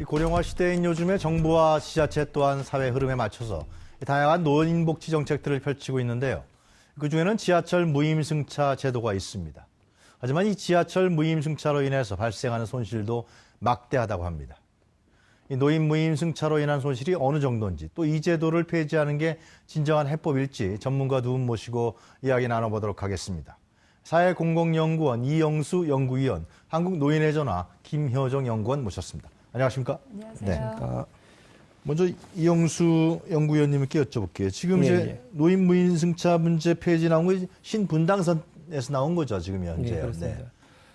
이 고령화 시대인 요즘에 정부와 지자체 또한 사회 흐름에 맞춰서 다양한 노인복지 정책들을 펼치고 있는데요. 그중에는 지하철 무임승차 제도가 있습니다. 하지만 이 지하철 무임승차로 인해서 발생하는 손실도 막대하다고 합니다. 이 노인 무임승차로 인한 손실이 어느 정도인지, 또 이 제도를 폐지하는 게 진정한 해법일지 전문가 두 분 모시고 이야기 나눠보도록 하겠습니다. 사회공공연구원 이영수 연구위원, 한국노인의 전화 김효정 연구원 모셨습니다. 안녕하십니까? 안녕하세요. 네. 먼저 이영수 연구위원님께 여쭤볼게요. 지금 이제 노인 무임승차 문제 폐지 나온 거 신분당선에서 나온 거죠, 지금 현재. 네, 그렇습니다.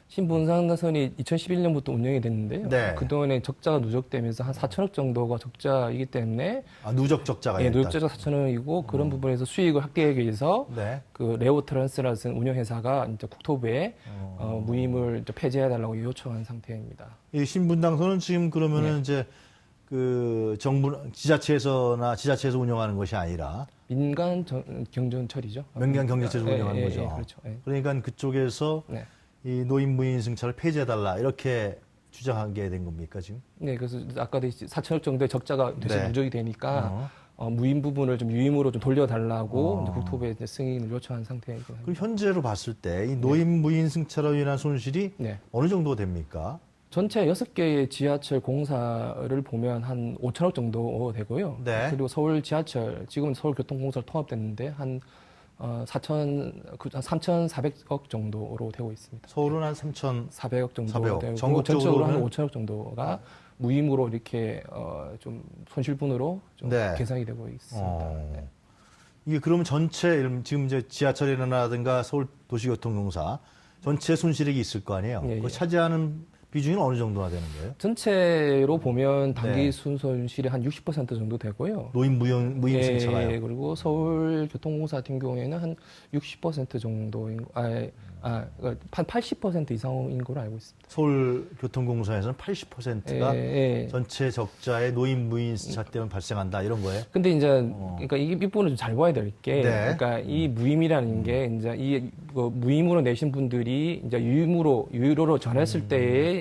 신분당선이 2011년부터 운영이 됐는데요. 네. 그동안에 적자가 누적되면서 한 4천억 정도가 적자이기 때문에 누적 적자가 있다. 누적 적자 4천억이고 그런 부분에서 수익을 확대하기 위해서 네. 그 레오트란스라는 운영회사가 이제 국토부에 무임을 이제 폐지해달라고 요청한 상태입니다. 이 신분당선은 지금 그러면은 이제 그 정부 지자체에서 운영하는 것이 아니라 민간 경전처리죠. 민간 경제체에서 운영하는 거죠. 그렇죠. 그러니까 그쪽에서 이 노인 무임승차를 폐지해달라 이렇게 주장하게 된 겁니까 지금? 네, 그래서 아까도 4천억 정도의 적자가 대신 누적이 되니까 무임 부분을 좀 유임으로 좀 돌려달라고 이제 국토부에 이제 승인을 요청한 상태이긴 합니다. 그럼 현재로 봤을 때 이 노인 무임승차로 인한 손실이 어느 정도 됩니까? 전체 6개의 지하철 공사를 보면 한 5천억 정도 되고요. 네. 그리고 서울 지하철, 지금은 서울교통공사로 통합됐는데 한 3,400억 정도로 되고 있습니다. 서울은 한 3,400억 400억 정도 400억. 되고 전국적으로 한 5천억 정도가 무임으로 이렇게 좀 손실분으로 좀 계산이 되고 있습니다. 이게 그러면 전체 지금 이제 지하철이라든가 서울도시교통공사 전체 손실액이 있을 거 아니에요? 그 차지하는 비중이 어느 정도나 되는 거예요? 전체로 보면 단기 순손실이 한 60% 정도 되고요. 노인 무임승차가요? 그리고 서울교통공사 같은 경우에는 한 60% 정도인, 한 80% 이상인 걸로 알고 있습니다. 서울교통공사에서는 80%가 전체 적자의 노인 무임승차 때문에 발생한다 이런 거예요? 근데 이제 그러니까 이 부분을 좀 잘 봐야 될 게, 그러니까 이 무임이라는 게 이제 이 무임으로 내신 분들이 이제 유료로 전했을 때에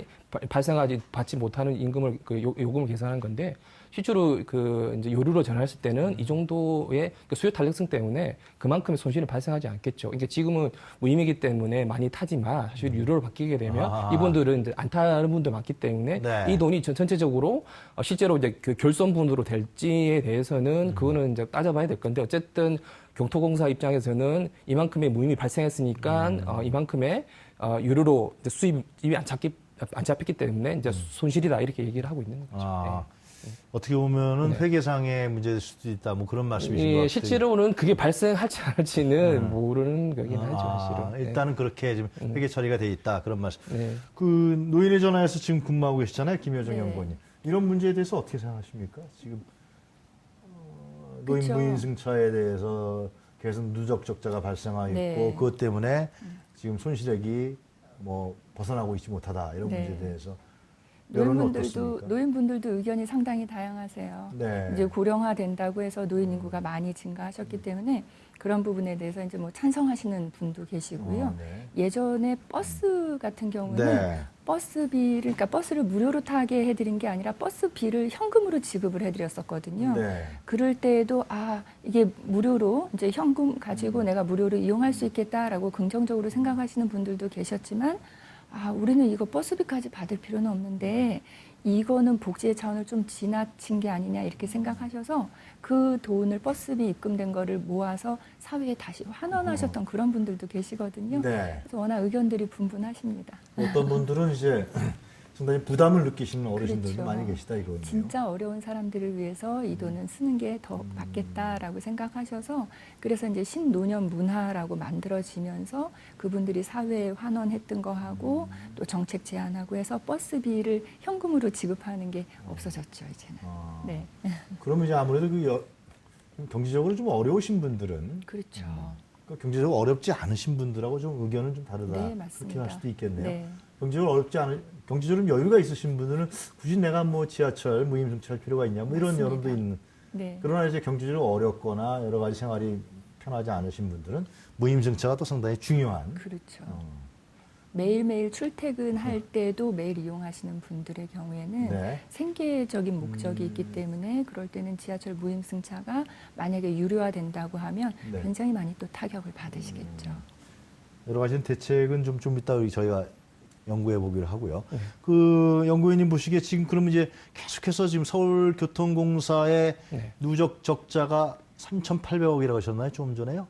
받지 못하는 임금을 요금을 계산한 건데, 실제로 이제 요류로 전환했을 때는 이 정도의 수요 탄력성 때문에 그만큼의 손실은 발생하지 않겠죠. 그러니까 지금은 무임이기 때문에 많이 타지만 사실 유료로 바뀌게 되면 이분들은 이제 안 타는 분도 많기 때문에 이 돈이 전체적으로 실제로 이제 그 결손분으로 될지에 대해서는 그거는 이제 따져봐야 될 건데, 어쨌든 경토공사 입장에서는 이만큼의 무임이 발생했으니까 이만큼의 유료로 이제 수입이 안 잡혔기 때문에 이제 손실이다 이렇게 얘기를 하고 있는 거죠. 어떻게 보면은 회계상의 문제일 수도 있다, 뭐 그런 말씀이신 것 같아요. 실제로는 그게 발생할지 안 할지는 모르는 거긴 하죠, 사실은. 일단은 그렇게 지금 회계 처리가 돼 있다, 그런 말씀. 그 노인의 전화에서 지금 근무하고 계시잖아요, 김효정 연구원님. 이런 문제에 대해서 어떻게 생각하십니까? 지금 노인 무임승차에 대해서 계속 누적 적자가 발생하고 있고 그것 때문에 지금 손실액이 뭐 벗어나고 있지 못하다, 이런 문제에 대해서. 노인분들도 의견이 상당히 다양하세요. 이제 고령화 된다고 해서 노인 인구가 많이 증가하셨기 때문에 그런 부분에 대해서 이제 뭐 찬성하시는 분도 계시고요. 예전에 버스 같은 경우는 버스비를, 그러니까 버스를 무료로 타게 해드린 게 아니라 버스비를 현금으로 지급을 해드렸었거든요. 그럴 때에도 이게 무료로 이제 현금 가지고 내가 무료로 이용할 수 있겠다라고 긍정적으로 생각하시는 분들도 계셨지만, 우리는 이거 버스비까지 받을 필요는 없는데 이거는 복지의 차원을 좀 지나친 게 아니냐 이렇게 생각하셔서 그 돈을 버스비 입금된 거를 모아서 사회에 다시 환원하셨던 그런 분들도 계시거든요. 그래서 워낙 의견들이 분분하십니다. 어떤 분들은 이제 상당히 부담을 느끼시는 어르신들도 많이 계시다 이거네요. 진짜 어려운 사람들을 위해서 이 돈은 쓰는 게 더 맞겠다라고 생각하셔서, 그래서 이제 신노년 문화라고 만들어지면서 그분들이 사회에 환원했던 거 하고 또 정책 제안하고 해서 버스비를 현금으로 지급하는 게 없어졌죠, 이제는. 그러면 이제 아무래도 경제적으로 좀 어려우신 분들은 경제적으로 어렵지 않으신 분들하고 좀 의견은 좀 다르다. 그렇게 할 수도 있겠네요. 경제적으로 여유가 있으신 분들은 굳이 내가 뭐 지하철 무임승차할 필요가 있냐, 뭐 이런 여론도 있는. 그러나 이제 경제적으로 어렵거나 여러 가지 생활이 편하지 않으신 분들은 무임승차가 또 상당히 중요한. 그렇죠. 매일매일 출퇴근할 때도 매일 이용하시는 분들의 경우에는 네. 생계적인 목적이 있기 때문에 그럴 때는 지하철 무임승차가 만약에 유료화된다고 하면 네. 굉장히 많이 또 타격을 받으시겠죠. 여러 가지 대책은 좀 이따 저희가 연구해 보기로 하고요. 그 연구위원님 보시기에 지금 그러면 이제 계속해서 지금 서울교통공사의 네. 누적 적자가 3,800억이라고 하셨나요? 좀 전에요?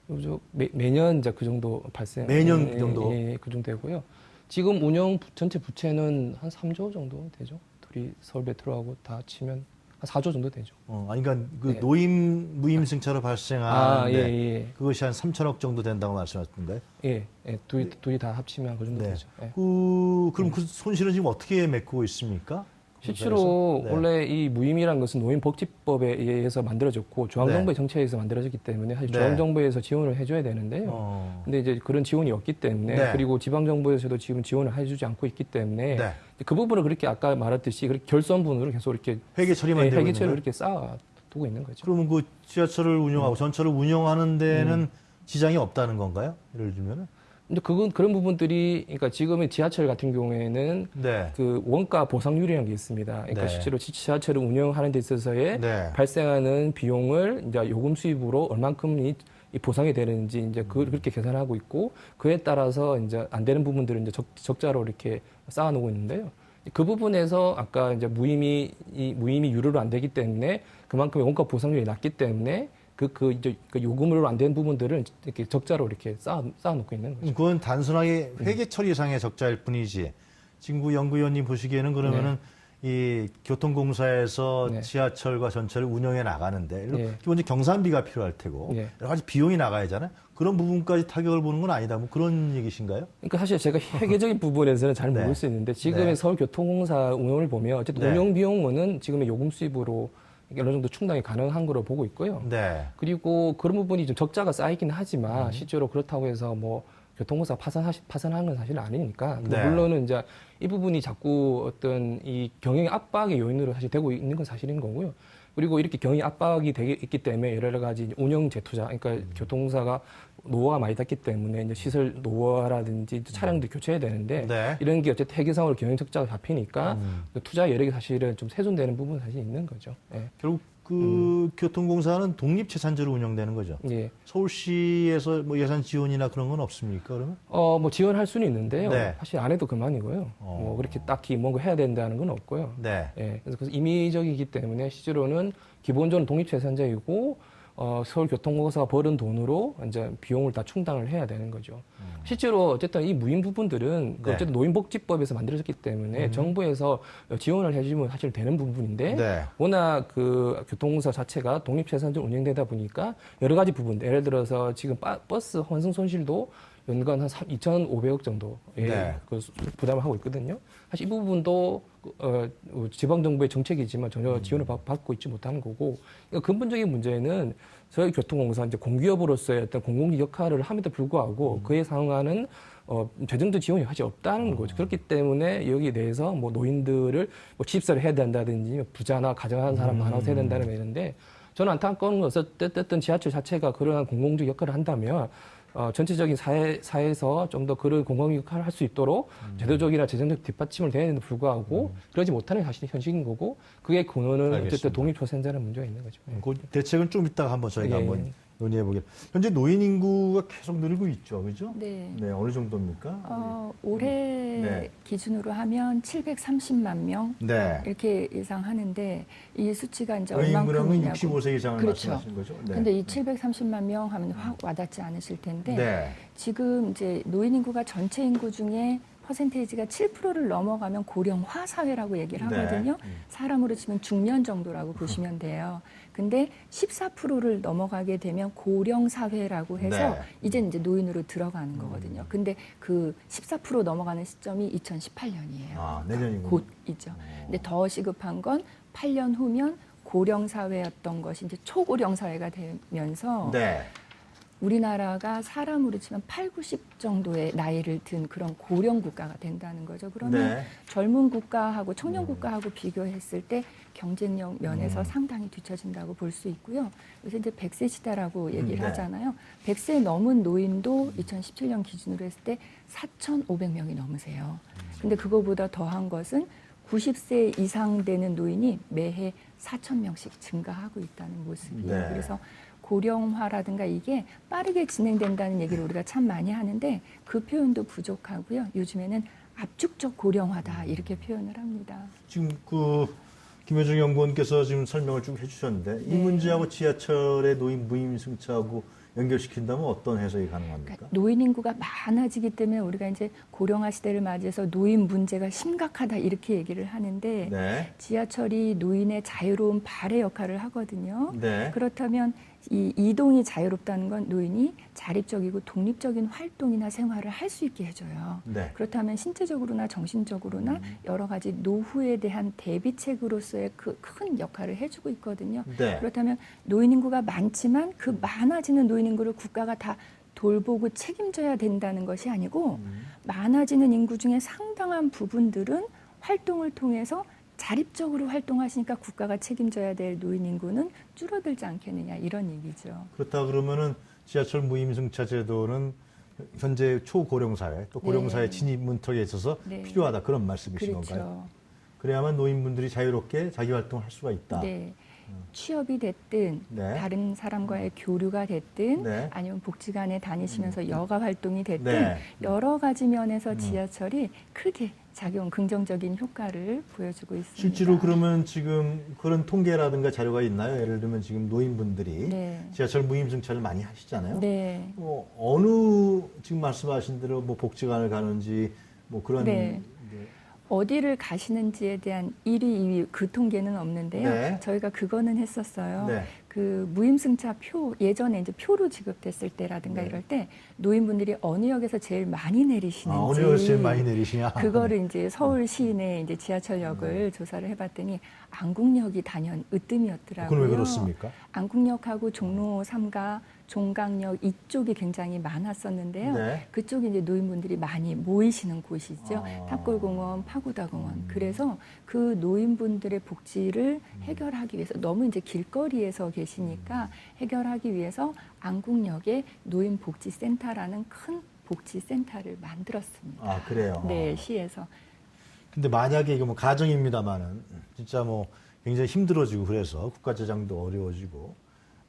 그죠? 매년 이제 그 정도 발생. 매년 그 정도? 예, 그 정도 되고요. 지금 운영 전체 부채는 한 3조 정도 되죠. 둘이 서울 메트로하고 다 치면 한 4조 정도 되죠. 아니, 그러니까 그 네. 무임승차로 발생한 예. 그것이 한 3천억 정도 된다고 말씀하셨던가요? 예, 둘이 다 합치면 그 정도 네. 되죠. 예. 그럼 그 손실은 지금 어떻게 메꾸고 있습니까? 실제로 네. 원래 이 무임이라는 것은 노인복지법에 의해서 만들어졌고 중앙정부의 정책에 의해서 만들어졌기 때문에 사실 네. 중앙정부에서 지원을 해줘야 되는데요. 근데 이제 그런 지원이 없기 때문에 네. 그리고 지방정부에서도 지금 지원을 해주지 않고 있기 때문에 네. 그 부분을 그렇게 아까 말했듯이 그렇게 결손분으로 계속 이렇게 회계 처리만 되고 회계 있는 처리를 거예요? 이렇게 쌓아두고 있는 거죠. 그러면 그 지하철을 운영하고 전철을 운영하는 데는 지장이 없다는 건가요? 예를 들면은? 근데 그런 부분들이 그러니까 지금의 지하철 같은 경우에는 네. 그 원가 보상률이라는 게 있습니다. 그러니까 네. 실제로 지하철을 운영하는 데 있어서의 네. 발생하는 비용을 이제 요금 수입으로 얼만큼 이 보상이 되는지 이제 그렇게 계산하고 있고 그에 따라서 이제 안 되는 부분들은 이제 적자로 이렇게 쌓아놓고 있는데요. 그 부분에서 아까 이제 무임이 유료로 안 되기 때문에 그만큼 원가 보상률이 낮기 때문에 이제 그 요금으로 안 되는 부분들을 이렇게 적자로 이렇게 쌓아놓고 있는 거죠. 그건 단순하게 회계 처리상의 적자일 뿐이지. 지금 그 연구위원님 보시기에는 그러면은 이 교통공사에서 네. 지하철과 전철을 운영해 나가는데 네. 기본적으로 경산비가 필요할 테고 네. 여러 가지 비용이 나가야잖아요. 그런 부분까지 타격을 보는 건 아니다. 뭐 그런 얘기신가요? 그러니까 사실 제가 회계적인 부분에서는 잘 네. 모를 수 있는데 지금의 네. 서울교통공사 운영을 보면 어쨌든 네. 운영 비용은 지금의 요금 수입으로 어느 정도 충당이 가능한 거로 보고 있고요. 네. 그리고 그런 부분이 좀 적자가 쌓이긴 하지만 실제로 그렇다고 해서 뭐 교통공사 파산하는 건 사실은 아니니까. 네. 물론은 이제 이 부분이 자꾸 어떤 이 경영 압박의 요인으로 사실 되고 있는 건 사실인 거고요. 그리고 이렇게 경영 압박이 있기 때문에 여러 가지 운영 재투자, 그러니까 교통공사가 노후가 많이 닿기 때문에 이제 시설 노후화라든지 차량도 교체해야 되는데 네. 이런 이런 게 어쨌든 회계상으로 경영 적자가 잡히니까 투자 여력이 사실은 좀 세존되는 부분은 사실 있는 거죠. 예. 결국 그 교통공사는 독립재산제로 운영되는 거죠. 예. 서울시에서 뭐 예산 지원이나 그런 건 없습니까, 그러면? 뭐 지원할 수는 있는데요. 네. 사실 안 해도 그만이고요. 뭐 그렇게 딱히 뭔가 해야 된다는 건 없고요. 네. 예. 그래서 임의적이기 때문에 실제로는 기본적으로 독립재산제이고 서울교통공사가 벌은 돈으로 이제 비용을 다 충당을 해야 되는 거죠. 실제로 어쨌든 이 무임 부분들은 그 네. 어쨌든 노인복지법에서 만들어졌기 때문에 정부에서 지원을 해주면 사실 되는 부분인데 네. 워낙 그 교통공사 자체가 독립재산제로 운영되다 보니까 여러 가지 부분, 예를 들어서 지금 버스 환승 손실도 연간 한 2,500억 정도의 네. 그 부담을 하고 있거든요. 사실 이 부분도 지방정부의 정책이지만 전혀 지원을 받고 있지 못하는 거고, 그러니까 근본적인 문제는 저희 교통공사 이제 공기업으로서의 어떤 공공기 역할을 함에도 불구하고 그에 상응하는 재정적 지원이 사실 없다는 거죠. 그렇기 때문에 여기 대해서 뭐 노인들을 뭐 취입사를 해야 된다든지 부자나 가정하는 사람 많아서 해야 된다는 얘기인데 저는 안타까운 것은 어쨌든 지하철 자체가 그러한 공공적 역할을 한다면 전체적인 사회에서 좀 더 그런 공공 역할을 할 수 있도록 제도적이나 재정적 뒷받침을 돼야 되는데 불구하고 그러지 못하는 게 사실 현실인 거고 그게 근원은 알겠습니다. 어쨌든 독립초생자라는 문제가 있는 거죠. 그 대책은 좀 이따가 한번 저희가 예. 한번 논의해 보겠습니다. 현재 노인 인구가 계속 늘고 있죠, 그죠? 네. 네, 어느 정도입니까? 올해 네. 기준으로 하면 730만 명 네. 이렇게 예상하는데 이 수치가 이제 노인 인구라면 얼만큼이냐고. 65세 이상을 그렇죠. 말씀하시는 거죠? 네. 근데 이 730만 명 하면 확 와닿지 않으실 텐데 네. 지금 이제 노인 인구가 전체 인구 중에 퍼센테이지가 7%를 넘어가면 고령화 사회라고 얘기를 네. 하거든요. 사람으로 치면 중년 정도라고 보시면 돼요. 근데 14%를 넘어가게 되면 고령 사회라고 해서 네. 이제 노인으로 들어가는 거거든요. 근데 그 14% 넘어가는 시점이 2018년이에요. 아, 내년이군요. 곧이죠. 근데 더 시급한 건 8년 후면 고령 사회였던 것이 이제 초고령 사회가 되면서 네. 우리나라가 사람으로 치면 8, 90 정도의 나이를 든 그런 고령 국가가 된다는 거죠. 그러면 네. 젊은 국가하고 청년 국가하고 비교했을 때 경쟁력 면에서 상당히 뒤처진다고 볼 수 있고요. 요새 이제 100세 시대라고 얘기를 네. 하잖아요. 100세 넘은 노인도 2017년 기준으로 했을 때 4,500명이 넘으세요. 근데 그거보다 더한 것은 90세 이상 되는 노인이 매해 4,000명씩 증가하고 있다는 모습이에요. 네. 그래서 고령화라든가 이게 빠르게 진행된다는 얘기를 우리가 참 많이 하는데 그 표현도 부족하고요. 요즘에는 압축적 고령화다 이렇게 표현을 합니다. 지금 김효정 연구원께서 지금 설명을 쭉 해주셨는데 이 네. 문제하고 지하철의 노인 무임승차하고 연결시킨다면 어떤 해석이 가능합니까? 그러니까 노인 인구가 많아지기 때문에 우리가 이제 고령화 시대를 맞이해서 노인 문제가 심각하다 이렇게 얘기를 하는데 네. 지하철이 노인의 자유로운 발의 역할을 하거든요. 네. 그렇다면 이 이동이 자유롭다는 건 노인이 자립적이고 독립적인 활동이나 생활을 할 수 있게 해줘요. 네. 그렇다면 신체적으로나 정신적으로나 여러 가지 노후에 대한 대비책으로서의 그 큰 역할을 해주고 있거든요. 네. 그렇다면 노인 인구가 많지만 그 많아지는 노인 인구를 국가가 다 돌보고 책임져야 된다는 것이 아니고 많아지는 인구 중에 상당한 부분들은 활동을 통해서 자립적으로 활동하시니까 국가가 책임져야 될 노인 인구는 줄어들지 않겠느냐 이런 얘기죠. 그렇다 그러면은 지하철 무임승차 제도는 현재 초고령 사회 또 고령 사회 네. 진입 문턱에 있어서 네. 필요하다 그런 말씀이신 그렇죠. 건가요? 그래야만 노인분들이 자유롭게 자기 활동을 할 수가 있다. 네. 취업이 됐든 네. 다른 사람과의 교류가 됐든 네. 아니면 복지관에 다니시면서 여가 활동이 됐든 네. 여러 가지 면에서 지하철이 크게 작용 긍정적인 효과를 보여주고 있습니다. 실제로 그러면 지금 그런 통계라든가 자료가 있나요? 예를 들면 지금 노인분들이 네. 지하철 무임승차를 많이 하시잖아요. 네. 어느 지금 말씀하신 대로 뭐 복지관을 가는지 뭐 그런 네. 어디를 가시는지에 대한 1위, 2위 그 통계는 없는데요. 네. 저희가 그거는 했었어요. 네. 그 무임승차 표 예전에 이제 표로 지급됐을 때라든가 네. 이럴 때 노인분들이 어느 역에서 제일 많이 내리시는지 어느 역에서 제일 많이 내리시냐? 그거를 이제 서울 시내 이제 지하철역을 조사를 해봤더니 안국역이 단연 으뜸이었더라고요. 그건 왜 그렇습니까? 안국역하고 종로 3가 종강역 이쪽이 굉장히 많았었는데요. 네. 그쪽이 이제 노인분들이 많이 모이시는 곳이죠. 탑골공원, 파고다공원. 그래서 그 노인분들의 복지를 해결하기 위해서 너무 이제 길거리에서 계시니까 해결하기 위해서 안국역에 노인복지센터라는 큰 복지센터를 만들었습니다. 아, 그래요? 네, 시에서. 근데 만약에 이거 뭐 가정입니다만은 진짜 뭐 굉장히 힘들어지고 그래서 국가 재정도 어려워지고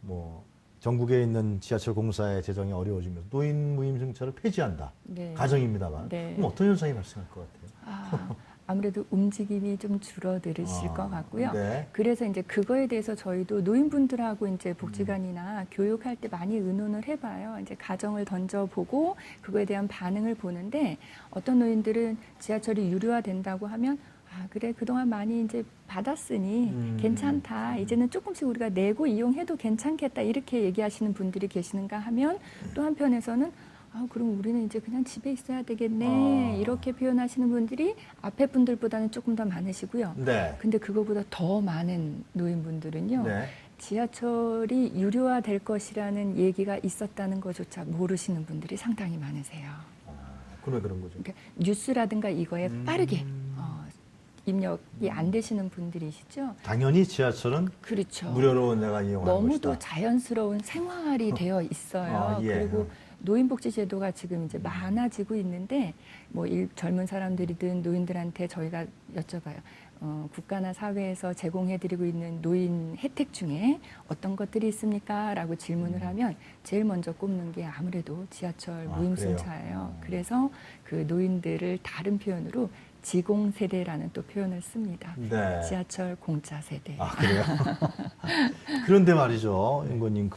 뭐 전국에 있는 지하철 공사의 재정이 어려워지면서 노인 무임승차를 폐지한다. 네. 가정입니다만. 네. 그럼 어떤 현상이 발생할 것 같아요? 아무래도 움직임이 좀 줄어들으실 것 같고요. 네. 그래서 이제 그거에 대해서 저희도 노인분들하고 이제 복지관이나 교육할 때 많이 의논을 해봐요. 이제 가정을 던져보고 그거에 대한 반응을 보는데 어떤 노인들은 지하철이 유료화된다고 하면 아, 그래, 그동안 많이 이제 받았으니 괜찮다. 이제는 조금씩 우리가 내고 이용해도 괜찮겠다. 이렇게 얘기하시는 분들이 계시는가 하면 또 한편에서는 아, 그럼 우리는 이제 그냥 집에 있어야 되겠네. 이렇게 표현하시는 분들이 앞에 분들보다는 조금 더 많으시고요. 네. 근데 그거보다 더 많은 노인분들은요. 네. 지하철이 유료화 될 것이라는 얘기가 있었다는 것조차 모르시는 분들이 상당히 많으세요. 그러면 그런 거죠. 그러니까 뉴스라든가 이거에 빠르게 입력이 안 되시는 분들이시죠. 당연히 지하철은 그렇죠. 무료로 내가 이용하는 너무도 것이다. 자연스러운 생활이 되어 있어요. 예. 그리고 노인복지제도가 지금 이제 많아지고 있는데 뭐 젊은 사람들이든 노인들한테 저희가 여쭤봐요. 국가나 사회에서 제공해드리고 있는 노인 혜택 중에 어떤 것들이 있습니까? 라고 질문을 하면 제일 먼저 꼽는 게 아무래도 지하철 무임승차예요. 그래서 그 노인들을 다른 표현으로 지공세대라는 또 표현을 씁니다. 네. 지하철 공짜 세대. 아, 그래요? 그런데 말이죠, 연구원님.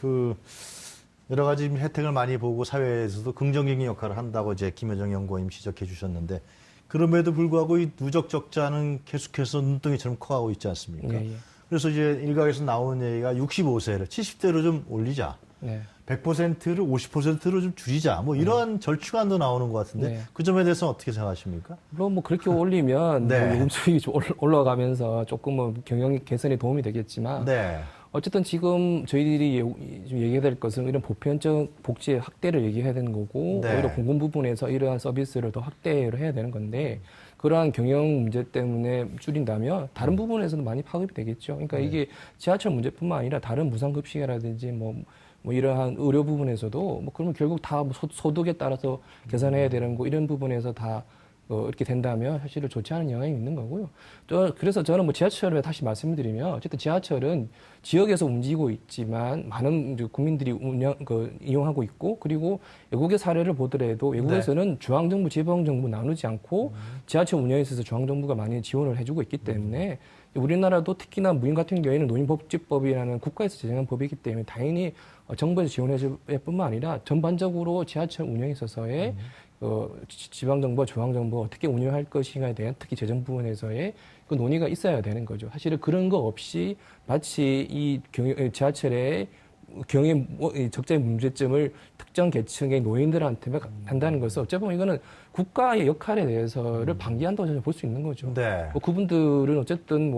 여러 가지 혜택을 많이 보고 사회에서도 긍정적인 역할을 한다고 이제 김효정 연구원님 지적해 주셨는데 그럼에도 불구하고 이 누적 적자는 계속해서 눈덩이처럼 커가고 있지 않습니까? 예, 예. 그래서 이제 일각에서 나오는 얘기가 65세를 70대로 좀 올리자. 네. 100%를 50%로 좀 줄이자. 뭐 이러한 절충안도 나오는 것 같은데 네. 그 점에 대해서 어떻게 생각하십니까? 물론 뭐 그렇게 올리면 네. 뭐 요금 수익이 좀 올라가면서 조금은 경영 개선에 도움이 되겠지만 네. 어쨌든 지금 저희들이 좀 얘기해야 될 것은 이런 보편적 복지의 확대를 얘기해야 되는 거고 네. 오히려 공공 부분에서 이러한 서비스를 더 확대를 해야 되는 건데 그러한 경영 문제 때문에 줄인다면 다른 부분에서도 많이 파급이 되겠죠. 그러니까 이게 지하철 문제뿐만 아니라 다른 무상급식이라든지 뭐 이러한 의료 부분에서도 뭐 그러면 결국 다 소득에 따라서 계산해야 되는 거 이런 부분에서 다 이렇게 된다면 사실은 좋지 않은 영향이 있는 거고요. 그래서 저는 뭐 지하철을 다시 말씀드리면 어쨌든 지하철은 지역에서 움직이고 있지만 많은 이제 국민들이 이용하고 있고 그리고 외국의 사례를 보더라도 외국에서는 중앙정부, 지방정부 나누지 않고 지하철 운영에 있어서 중앙정부가 많이 지원을 해주고 있기 때문에 우리나라도 특히나 무임 같은 경우에는 노인복지법이라는 국가에서 제정한 법이기 때문에 당연히 정부에서 지원해줄 뿐만 아니라 전반적으로 지하철 운영에 있어서의 지방정부와 중앙정부가 어떻게 운영할 것인가에 대한 특히 재정 부분에서의 그 논의가 있어야 되는 거죠. 사실은 그런 거 없이 마치 이 지하철의 경영 적자의 문제점을 특정 계층의 노인들한테만 한다는 것은 어찌 보면 이거는 국가의 역할에 대해서를 방기한다고 저는 볼 수 있는 거죠. 네. 그분들은 어쨌든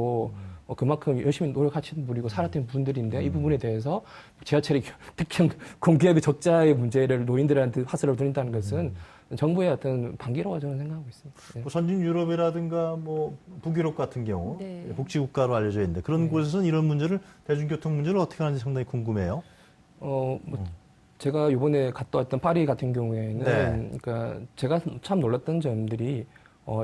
그만큼 열심히 노력하시는 분이고 살았던 분들인데 이 부분에 대해서 지하철이 특히 공기업의 적자의 문제를 노인들한테 화살을 돌린다는 것은 정부의 어떤 방기라고 저는 생각하고 있습니다. 네. 뭐 선진 유럽이라든가 뭐 북유럽 같은 경우 복지국가로 알려져 있는데 그런 곳에서는 이런 문제를 대중교통 문제를 어떻게 하는지 상당히 궁금해요. 제가 이번에 갔다 왔던 파리 같은 경우에는 그러니까 제가 참 놀랐던 점들이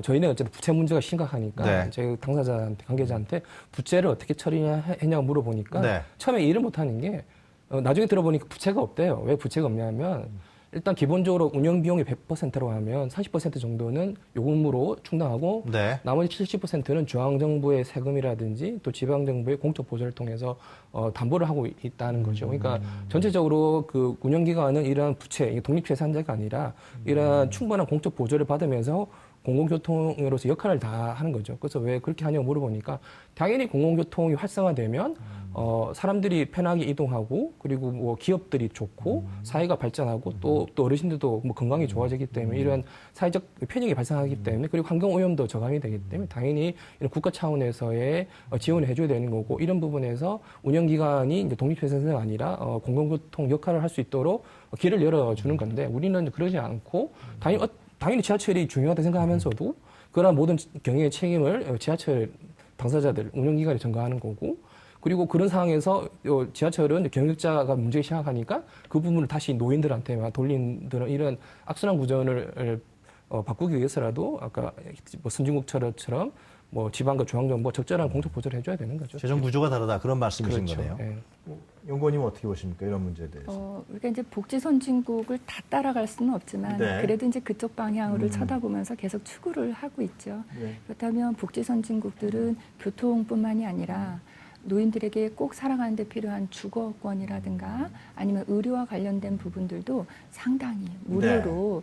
저희는 어쨌든 부채 문제가 심각하니까 제 당사자한테 관계자한테 부채를 어떻게 처리했냐고 물어보니까 처음에 이해를 못하는 게 나중에 들어보니까 부채가 없대요. 왜 부채가 없냐면 일단 기본적으로 운영 비용이 100%로 하면 30% 정도는 요금으로 충당하고 나머지 70%는 중앙정부의 세금이라든지 또 지방정부의 공적 보조를 통해서 담보를 하고 있다는 거죠. 그러니까 전체적으로 그 운영기관은 이러한 부채, 독립재산자가 아니라 이러한 충분한 공적 보조를 받으면서 공공교통으로서 역할을 다 하는 거죠. 그래서 왜 그렇게 하냐고 물어보니까 당연히 공공교통이 활성화되면 사람들이 편하게 이동하고 그리고 뭐 기업들이 좋고 사회가 발전하고 또 어르신들도 뭐 건강이 좋아지기 때문에 이런 사회적 편익이 발생하기 때문에 그리고 환경 오염도 저감이 되기 때문에 당연히 이런 국가 차원에서의 지원을 해줘야 되는 거고 이런 부분에서 운영기관이 이제 독립회사가 아니라 공공교통 역할을 할 수 있도록 길을 열어주는 건데 우리는 그러지 않고 당연히 지하철이 중요하다 생각하면서도 그러한 모든 경영의 책임을 지하철 당사자들, 운영기관이 전가하는 거고 그리고 그런 상황에서 지하철은 경력자가 문제가 심각하니까 그 부분을 다시 노인들한테만 돌리는 이런 악순환 구조를 바꾸기 위해서라도 아까 뭐 선진국처럼 뭐 지방과 중앙정부가 적절한 공적 보조를 해줘야 되는 거죠. 재정 구조가 다르다 그런 말씀이신 그렇죠. 거네요. 네. 연구원님 어떻게 보십니까 이런 문제에 대해서? 우리가 이제 복지 선진국을 다 따라갈 수는 없지만 그래도 이제 그쪽 방향으로 쳐다보면서 계속 추구를 하고 있죠. 그렇다면 복지 선진국들은 교통뿐만이 아니라 노인들에게 꼭 살아가는 데 필요한 주거권이라든가 아니면 의료와 관련된 부분들도 상당히 무료로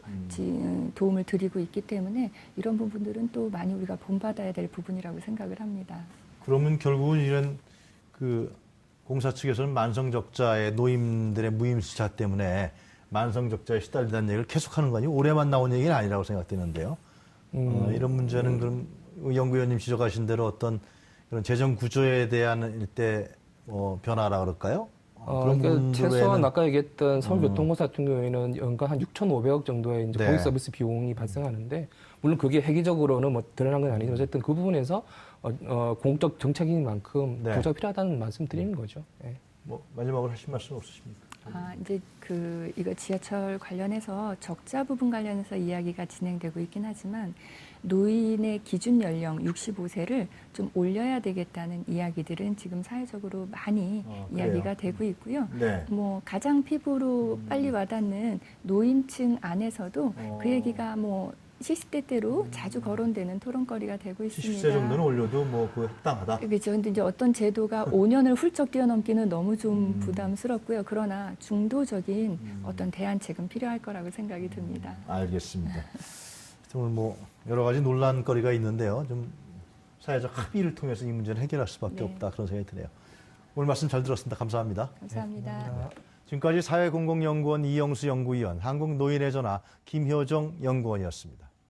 도움을 드리고 있기 때문에 이런 부분들은 또 많이 우리가 본받아야 될 부분이라고 생각을 합니다. 그러면 결국은 이런 그 공사 측에서는 만성적자의 노인들의 무임승차 때문에 만성적자에 시달린다는 얘기를 계속하는 거 아니고 올해만 나온 얘기는 아니라고 생각되는데요. 이런 문제는 그럼 연구위원님 지적하신 대로 어떤 그런 재정 구조에 대한 일대 변화라 그럴까요? 그러니까 최소한 아까 얘기했던 서울교통공사 같은 경우에는 연간 한 6,500억 정도의 이제 공익 서비스 비용이 발생하는데 물론 그게 획기적으로는 뭐 드러난 건 아니지만 어쨌든 그 부분에서 공적 정책인 만큼 보조가 필요하다는 말씀 드리는 거죠. 네. 뭐 마지막으로 하실 말씀 없으십니까? 이제 이거 지하철 관련해서 적자 부분 관련해서 이야기가 진행되고 있긴 하지만 노인의 기준 연령 65세를 좀 올려야 되겠다는 이야기들은 지금 사회적으로 많이 이야기가 되고 있고요. 뭐 가장 피부로 빨리 와닿는 노인층 안에서도 그 얘기가 뭐 시시때때로 자주 거론되는 토론거리가 되고 있습니다. 70세 정도는 올려도 뭐 그 합당하다. 그렇죠. 근데 이제 어떤 제도가 5년을 훌쩍 뛰어넘기는 너무 좀 부담스럽고요. 그러나 중도적인 어떤 대안책은 필요할 거라고 생각이 듭니다. 알겠습니다. 오늘 뭐 여러 가지 논란거리가 있는데요. 좀 사회적 합의를 통해서 이 문제를 해결할 수밖에 없다 그런 생각이 드네요. 오늘 말씀 잘 들었습니다. 감사합니다. 감사합니다. 지금까지 사회공공연구원 이영수 연구위원, 한국노인의 전화 김효정 연구원이었습니다.